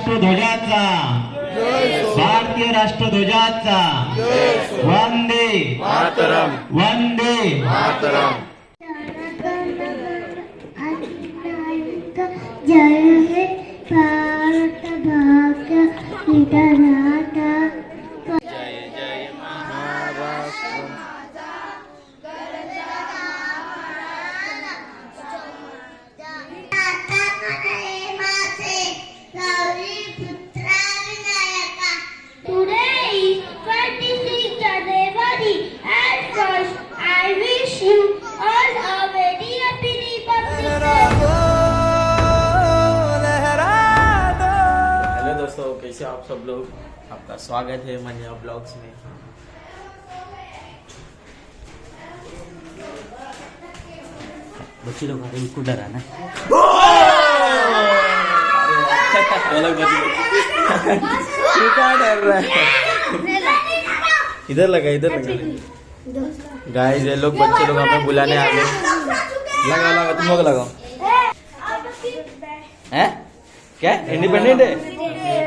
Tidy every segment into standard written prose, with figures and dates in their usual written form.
राष्ट्रध्वजाचा भारतीय राष्ट्रध्वजाचा वंदे मातरम वंदे मातरम। जय हे भारत भाग्य विधाता। जय जय Maharashtra. Today is 26th January and first I wish you all a very happy Republic Day. Hello दोस्तों, कैसे आप सब लोग। आपका स्वागत है मनिया ब्लॉग्स में। बच्चे लोग उनको डराना। तू क्या डर रहा है? इधर लगा गाइस, ये लोग बच्चे लोग हमें बुलाने आ गए। लगा तुम लोग लगाओ। हैं क्या इंडिपेंडेंट डे?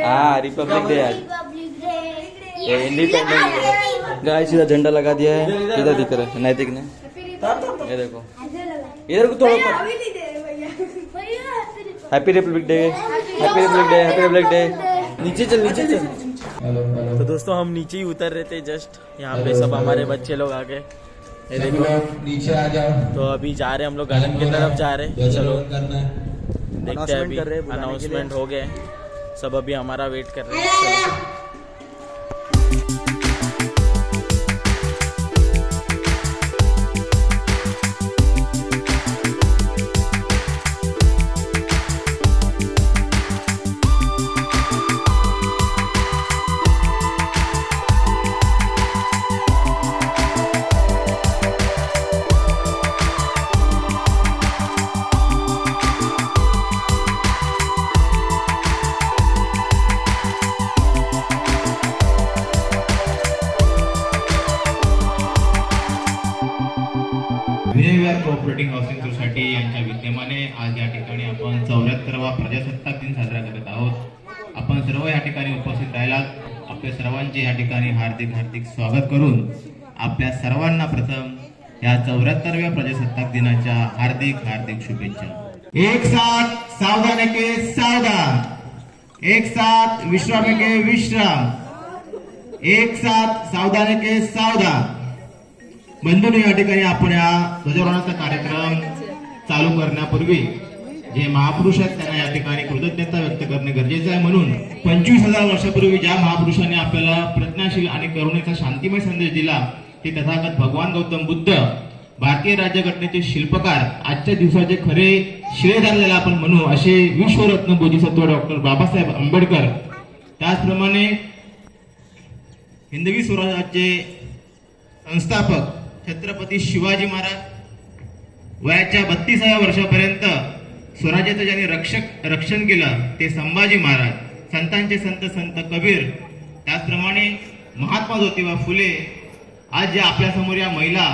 हाँ, रिपब्लिक डे आज। ये इंडिपेंडेंट गाइस, इधर झंडा लगा दिया है। इधर दिख रहा है नैतिक ने। ये देखो इधर को थोड़ा। Happy Republic day, happy Republic day, happy Republic day. नीचे चल। तो दोस्तों, हम नीचे ही उतर रहे थे जस्ट। यहाँ पे सब हमारे बच्चे लोग आ गए। ये देखो नीचे आ जाओ। तो अभी जा रहे हम लोग गार्डन की तरफ जा रहे। चलो देखते हैं। अभी अनाउंसमेंट हो गए, सब अभी हमारा वेट कर रहे हैं। चलो। विजयविहार कोऑपरेटिव्ह हाऊसिंग सोसायटी यांच्या विद्यमाने आज या ठिकाणी आपण 74वा प्रजासत्ताक दिन साजरा करत आहोत। आपण सर्व या ठिकाणी उपस्थित राहिलात। आपल्या सर्वांचे या ठिकाणी हार्दिक स्वागत करून आपल्या सर्वांना प्रथम या 74व्या प्रजासत्ताक दिनाच्या हार्दिक शुभेच्छा। एक साथ सावधान के सावधान, एक साथ विश्राम के विश्राम, एक साथ सावधान के सावधान। बंधूंनो, या ठिकाणी आपण या ध्वजारोहणाचा कार्यक्रम चालू करण्यापूर्वी जे महापुरुष आहेत त्यांना या ठिकाणी कृतज्ञता व्यक्त करणे गरजेचे आहे। म्हणून 25,000 वर्षापूर्वी ज्या महापुरुषांनी आपल्याला प्रज्ञाशील आणि करुणेचा शांतिमय संदेश दिला ते तथागत भगवान गौतम बुद्ध, भारतीय राज्यघटनेचे शिल्पकार, आजच्या दिवसाचे खरे श्रेयदार ज्याला आपण म्हणू असे विश्वरत्न बोधिसत्व डॉक्टर बाबासाहेब आंबेडकर, त्याचप्रमाणे हिंदवी स्वराज्याचे संस्थापक छत्रपती शिवाजी महाराज, वयाच्या 32व्या वर्षापर्यंत स्वराज्याचं ज्यांनी रक्षण केलं ते संभाजी महाराज, संतांचे संत कबीर, त्याचप्रमाणे महात्मा ज्योतिबा फुले। आज ज्या आपल्या समोर या महिला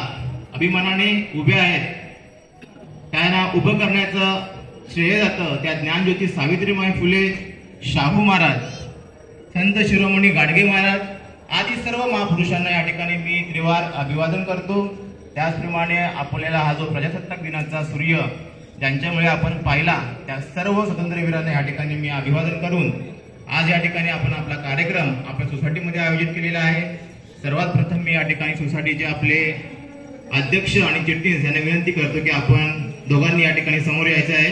अभिमानाने उभ्या आहेत त्यांना उभं करण्याचं श्रेय जातं त्या ज्ञानज्योती सावित्रीबाई फुले, शाहू महाराज, संत शिरोमणी गाडगे महाराज आदी सर्व महापुरुषांना या ठिकाणी मी त्रिवार अभिवादन करतो। त्याचप्रमाणे आपल्याला हा जो प्रजासत्ताक दिनाचा सूर्य ज्यांच्यामुळे आपण पाहिला त्या सर्व स्वातंत्र्यवीरांना या ठिकाणी मी अभिवादन करून आज या ठिकाणी आपण आपला कार्यक्रम आपल्या सोसायटीमध्ये आयोजित केलेला आहे। सर्वात प्रथम मी या ठिकाणी सोसायटीचे आपले अध्यक्ष आणि चिटणीस यांना विनंती करतो की आपण दोघांनी या ठिकाणी समोर यायचं आहे।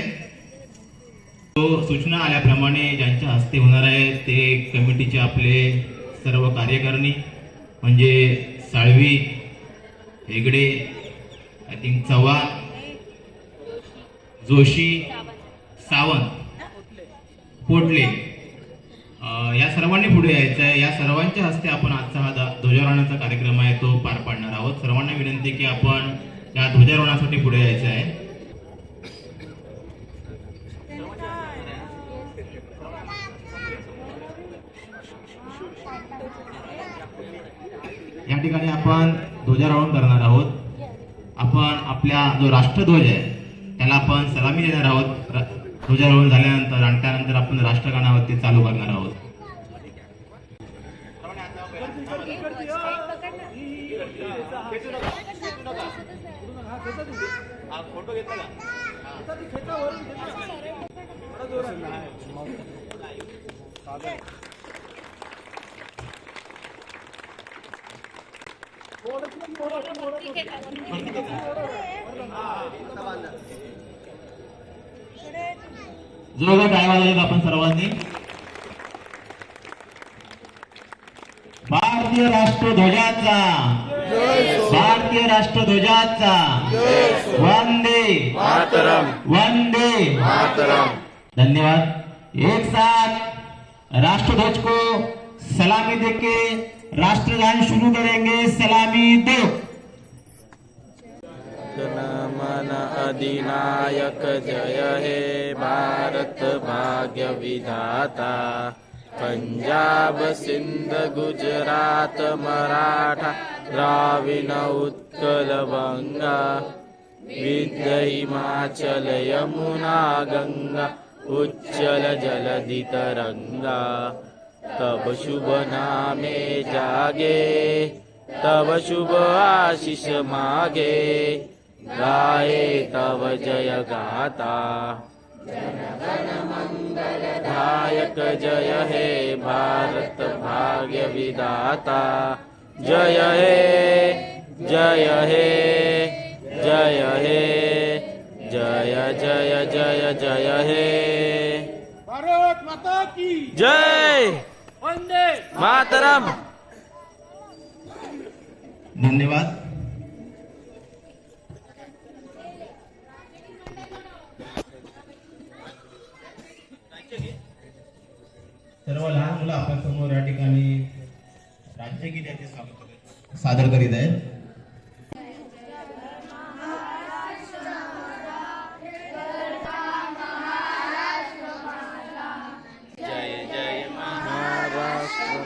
तो सूचना आल्याप्रमाणे ज्यांच्या हस्ते होणार आहे ते कमिटीचे आपले सर्व कार्यकारिणी म्हणजे साळवी, हेगडे, आय थिंक चव्हाण, जोशी, सावंत, पोटले या सर्वांनी पुढे यायचं आहे। या सर्वांच्या हस्ते आपण आजचा हा ध्वजारोहणाचा कार्यक्रम आहे तो पार पाडणार आहोत। सर्वांना विनंती की आपण या ध्वजारोहणासाठी पुढे यायचं आहे। या ठिकाणी आपण ध्वजारोहण करणार आहोत। आपण आपल्या जो राष्ट्रध्वज आहे त्याला आपण सलामी देणार आहोत। ध्वजारोहण झाल्यानंतर आणि त्यानंतर आपण राष्ट्रगानावरती चालू करणार आहोत. फोटो घेतला जोरदार टाळ्या वाजवल्यात आपण सर्वांनी. भारतीय राष्ट्रध्वजाचा भारतीय राष्ट्रध्वजाचा वंदे मातरम वंदे मातरम. धन्यवाद. एक साथ राष्ट्रध्वज को सलामी देके राष्ट्रगान शुरू करेंगे. सलामी दो. जनमन अधिनायक जय हे भारत भाग्य विधाता. पंजाब सिंध गुजरात मराठा द्राविड उत्कल बंगा. विंध्य हिमाचल यमुना गंगा उच्चल जलधि तरंगा. तब शुभ नामे जागे तब शुभ आशीष मागे. गाये तव जय गाता. जनगण मंगल दायक जय हे भारत भाग्य विधाता. जय हे जय हे जय हे जय जय जय जय हे. भारत माता की जय वंदे मातरम. धन्यवाद. सर्व लहान मुलं आपण समोर या ठिकाणी राज्यगीत याचे सादर करीत आहेत. जय जय महाराष्ट्र.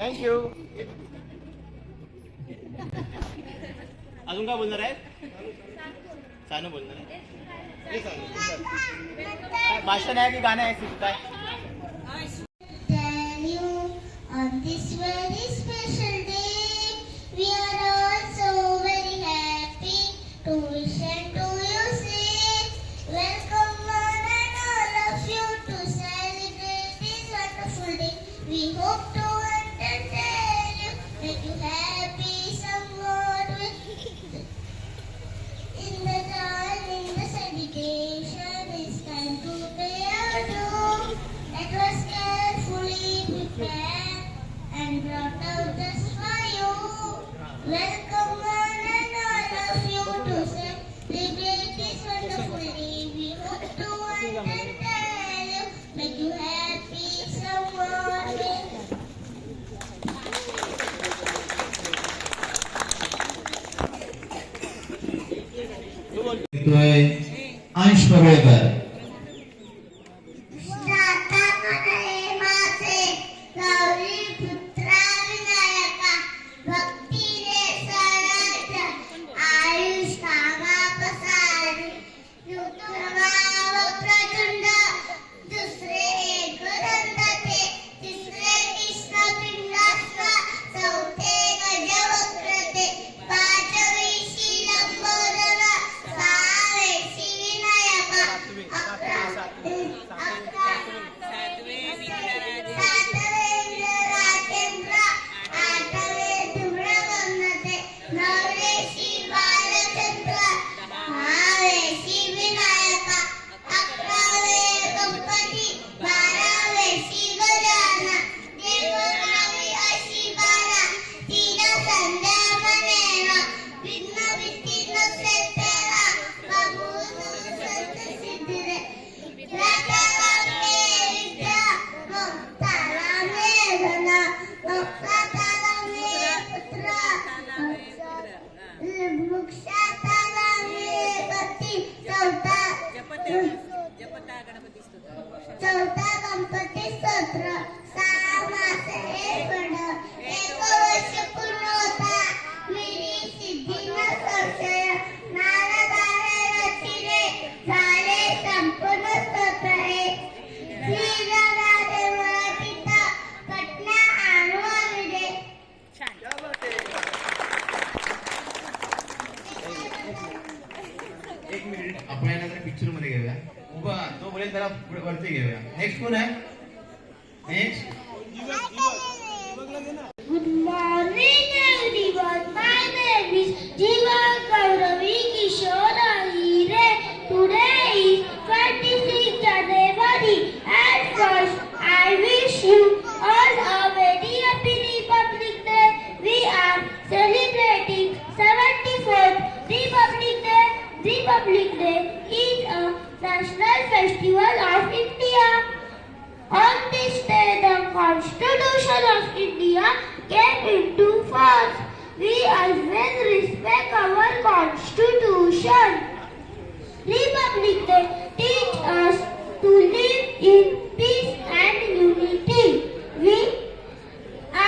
थँक्यू. अजून काय बोलणार आहे? सानू बोलणार आहे. भाषण आहे की गाणं आहे काय? Tell you on this very special day, we are all so very happy to wish and to you say, welcome one and all of you to celebrate this wonderful day. We hope to entertain you, make you happy somewhat with. In the time, in the celebration, it's time to pay our due. That was carefully prepared and brought out just for you. Welcome one and all of you to celebrate this wonderful day. We hope to entertain you, make you happy somewhat with. लिहितोय अंश परुळेकर. चौथा गणपती स्तोत्र. 6 मासे 1 फळ 1 वर्ष पूर्ण होता. विरी सिद्धी न संशय नारदाने रचिले झाले संपूर्ण स्तोत्र हे. श्रीराधे पिता पटना आणू आविले. आपण याला पिक्चर मध्ये घेऊया. उभा तो बोलेल त्याला वरती घेऊया. नेक्स्ट कोण आहे? Next Good morning everyone. My name is Jiva Gauravi Kishore Ahire. Today is 26th January. And first, I wish you all a very happy Republic Day. We are celebrating 74th Republic Day. Republic Day is a national festival of India. On this day, the Constitution of India came into force. We always respect our Constitution. Republic Day teach us to live in peace and unity.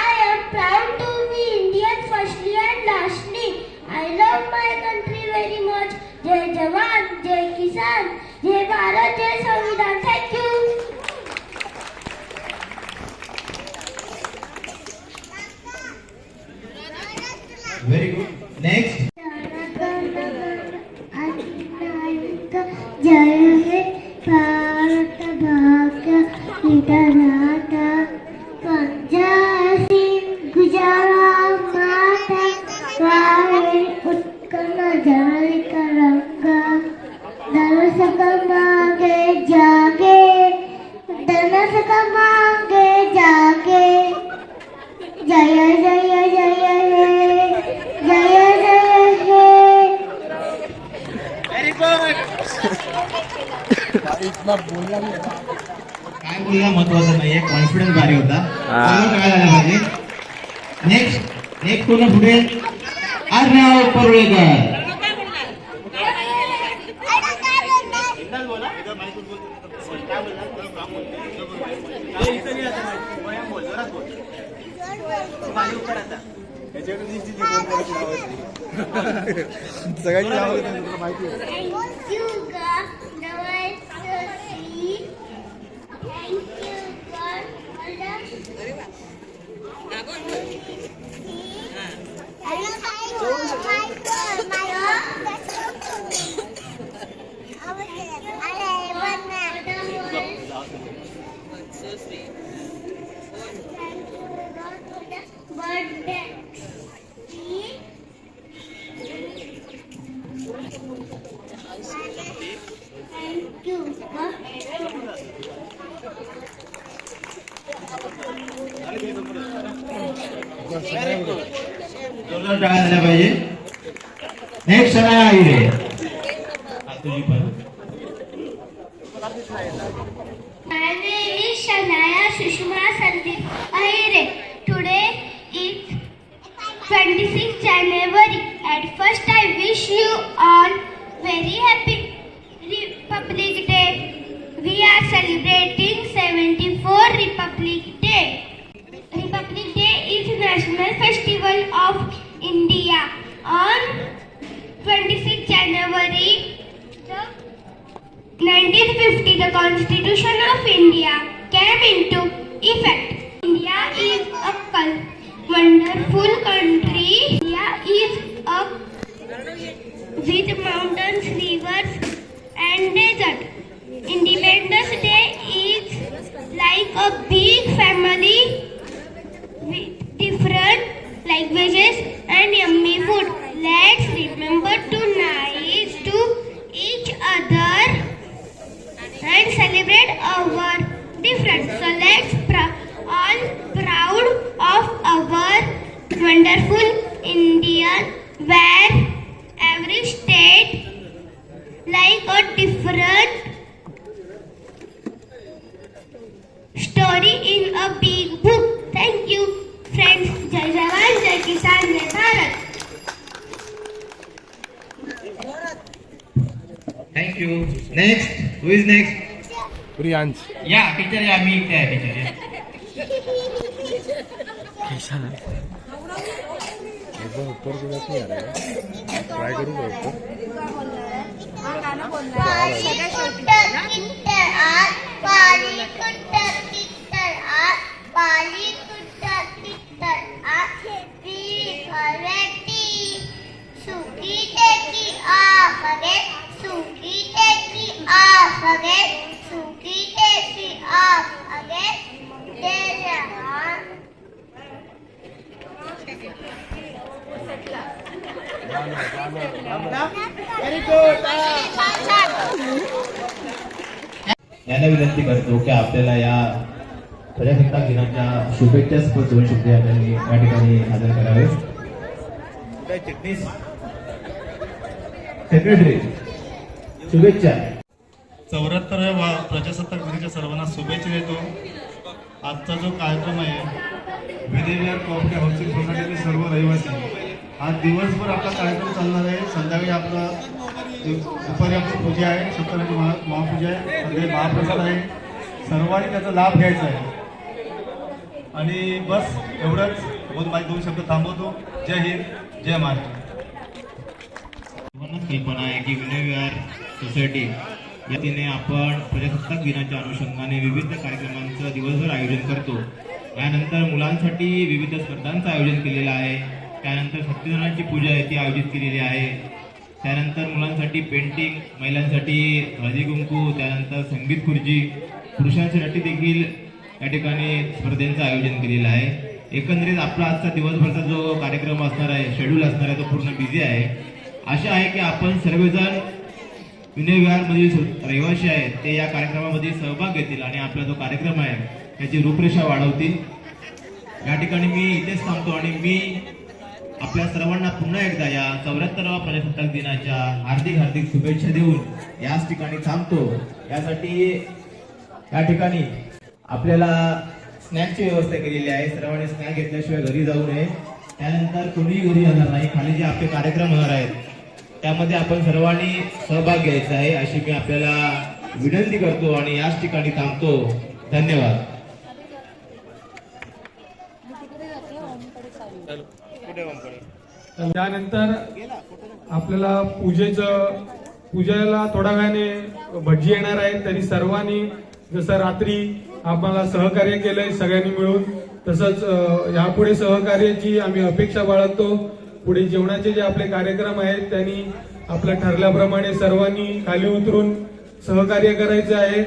I am proud to be Indian firstly and lastly. I love my country very much. Jai Jawan, Jai Kisan, Jai Bharat, Jai Samvidhan. Thank you. Very good. Next जय हे भारत भाग्य विधाता पंजाब सिंध गुजरात माता कावेरी उत्कल जल तरंगा दरस मांगे जागे दरस मांगे जागे. जय जय जय हे जय जय हे. काय बोलला महत्वाचं नाहीये. कॉन्फिडन्स भारी होता. काय झालं पाहिजे. नेक्स्ट कोण पुढे? अर्णव परुळेकर. सगळ्यांची नावं तुला माहिती आहे. Thank you, God. Now I see. Thank you, God. Thank you, जोरदार टाळ्या झाल्या पाहिजे. नेक्स्ट सनाया आहिरे. तुझी पण. My name is Shanaya Sushma Sandeep Ahire. Today is 26th January. At first, I wish you all very happy India. On 26 January 1950, the Constitution of India came into effect. India is a wonderful country. India is a with mountains, rivers, and desert. Independence Day is like a big family with different languages and yummy food. Let's remember to nice to each other and celebrate our difference. So let's all proud of our wonderful India, where every state like a different story in a big book. Thank you, friends. Jai Jawan, Jai Kisan, Jai Bharat. Thank you. Next, who is next? Priyansh. या teacher या, मी इथे आहे teacher या. एकदम उत्तर गुजरात नहीं आ रहा है. ट्राय करूँ का उत्तर? याला विनंती करतो की आपल्याला या प्रजासत्ताक दिनाच्या शुभेच्छास्पद 2 शब्द या ठिकाणी सादर करावे. चिटणीस, सेक्रेटरी, शुभेच्छा. 74व्या प्रजासत्ताक दिनाच्या सर्वांना शुभेच्छा देतो. आजचा जो कार्यक्रम आहे विदेविहार कॉपरे हाऊसिंग सोसायटीतील सर्व रहिवासी, आज दिवसभर आपला कार्यक्रम चालणार आहे. संध्याकाळी आपला दुपारी आपली पूजा आहे, सत्यनारायण महापूजा आहे, संध्याकाळी महाप्रसाद आहे. सर्वांनी त्याचा लाभ घ्यायचा आहे. आणि बस एवढंच बोल, माझे 2 शब्द थांबवतो. जय हिंद, जय महाराष्ट्र. सर्वांनाच कल्पना आहे की विनयविहार सोसायटी या वतीने आपण प्रजासत्ताक दिनाच्या अनुषंगाने विविध कार्यक्रमांचं दिवसभर आयोजन करतो. यानंतर मुलांसाठी विविध स्पर्धांचं आयोजन केलेलं आहे. त्यानंतर सत्यनारायणाची पूजा आहे ती आयोजित केलेली आहे. त्यानंतर मुलांसाठी पेंटिंग, महिलांसाठी हळदी कुंकू, त्यानंतर संगीत खुर्ची, पुरुषांसाठी देखील या ठिकाणी स्पर्धेचं आयोजन केलेलं आहे. एकंदरीत आपला आजचा दिवसभरचा जो कार्यक्रम असणार आहे, शेड्यूल असणार आहे, तो पूर्ण बिझी आहे. आशा आहे की आपण सर्वजण विनयविहारमधील रहिवासी आहेत ते या कार्यक्रमामध्ये सहभाग घेतील आणि आपला जो कार्यक्रम आहे त्याची रूपरेषा वाढवतील. या ठिकाणी मी इथेच थांबतो आणि मी आपल्या सर्वांना पुन्हा एकदा या 74व्या प्रजासत्ताक दिनाच्या हार्दिक हार्दिक शुभेच्छा देऊन याच ठिकाणी थांबतो. यासाठी या ठिकाणी आपल्याला स्नॅक्सची व्यवस्था केलेली आहे. सर्वांनी स्नॅक घेतल्याशिवाय घरी जाऊ नये. त्यानंतर कोणीही घरी जाणार नाही. खाली जे आपले कार्यक्रम होणार आहेत त्यामध्ये आपण सर्वांनी सहभाग घ्यायचा आहे अशी मी आपल्याला विनंती करतो आणि याच ठिकाणी थांबतो. धन्यवाद. त्यानंतर आपल्याला पूजेला थोड्या वेळाने भज्जी येणार आहे. तरी सर्वांनी जसं रात्री आम्हाला सहकार्य केलंय सगळ्यांनी मिळून, तसंच यापुढे सहकार्याची आम्ही अपेक्षा बाळगतो. पुढे जेवणाचे जे आपले कार्यक्रम आहेत त्यांनी आपल्या ठरल्याप्रमाणे सर्वांनी खाली उतरून सहकार्य करायचं आहे.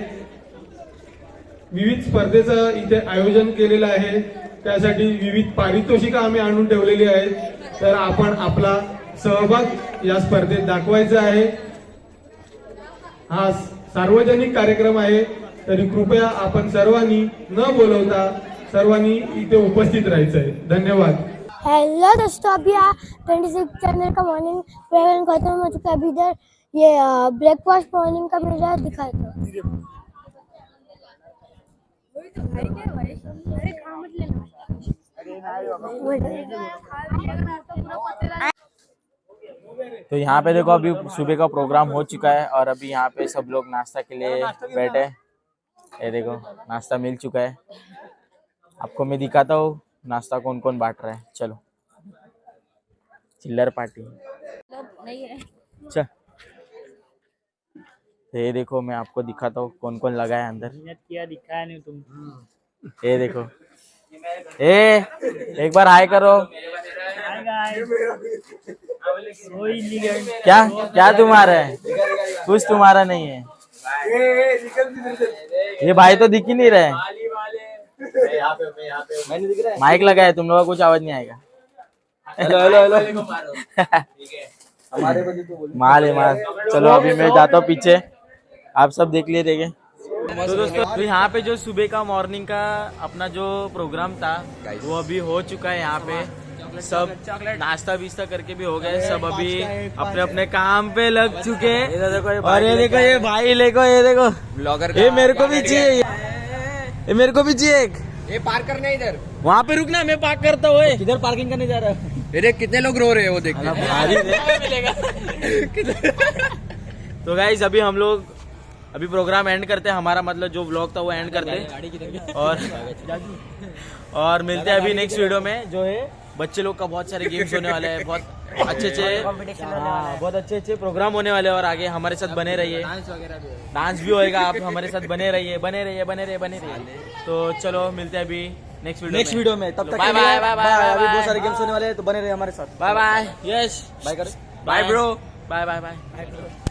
विविध स्पर्धेचं इथे आयोजन केलेलं आहे. त्यासाठी विविध पारितोषिकं आम्ही आणून ठेवलेली आहेत. तर आपण आपला सहभाग या स्पर्धेत दाखवायचा आहे. हा सार्वजनिक कार्यक्रम आहे, तरी कृपया आपण सर्वांनी न बोलवता सर्वांनी इथे उपस्थित राहायचं आहे. धन्यवाद. हेलो दोस्तों, अभी 26 जनवरी का मॉर्निंग प्रोग्राम खत्म हो चुका है. अभी इधर ये ब्रेकफास्ट मॉर्निंग का मेरा दिखाया था. तो यहाँ पे देखो अभी सुबह का प्रोग्राम हो चुका है और अभी यहाँ पे सब लोग नाश्ता के लिए बैठे हैं. ये देखो नाश्ता मिल चुका है. आपको मैं दिखाता हूँ नाश्ता कौन कौन बांट रहा है. चलो. चिल्लर पार्टी नहीं है। अच्छा ये देखो मैं आपको दिखाता हूँ कौन कौन लगा है अंदर। किया दिखाया नहीं तुम। ये देखो एक बार हाय करो। क्या क्या तुम्हारा है? कुछ तुम्हारा नहीं है। ये भाई तो दिख ही नहीं रहे। माइक लगा है, तुम लोगों का कुछ आवाज नहीं आएगा। हेलो हेलो हेलो माल है माल। चलो अभी मैं जाता हूँ पीछे, आप सब देख लिए देंगे। तो दोस्तों तो यहाँ पे जो सुबह का मॉर्निंग का अपना जो प्रोग्राम था वो अभी हो चुका है। यहाँ पे सब नाश्ता बिस्ता करके भी हो गए, सब अभी अपने अपने काम पे लग चुके हैं। और ये देखो ये भाई, देखो ये देखो ब्लॉगर, ये मेरे को भी चाहिए, ये मेरे को भी चाहिए एक। ये पार्क करने इधर, वहाँ पे रुकना, मैं पार्क करता हूँ। किधर पार्किंग करने जा रहा है? अरे कितने लोग रो रहे हैं वो देख तो गाइस अभी हम लोग अभी प्रोग्राम एंड करते हैं, हमारा मतलब जो व्लॉग था वो एंड करते हैं और मिलते हैं अभी नेक्स्ट वीडियो में। जो है बच्चे लोग का बहुत सारे गेम्स होने वाले हैं, बहुत अच्छे अच्छे प्रोग्राम होने वाले हैं और आगे हमारे साथ बने रहिए। डांस भी होएगा, आप हमारे साथ बने रहिए। तो चलो मिलते हैं अभी नेक्स्ट वीडियो में। तब तक बाय बाय बाय बाय। अभी बहुत सारे गेम्स होने वाले हैं तो बने रहिए हमारे साथ। Bye bye. यस बाय करो। Bye bro. Bye bye bye.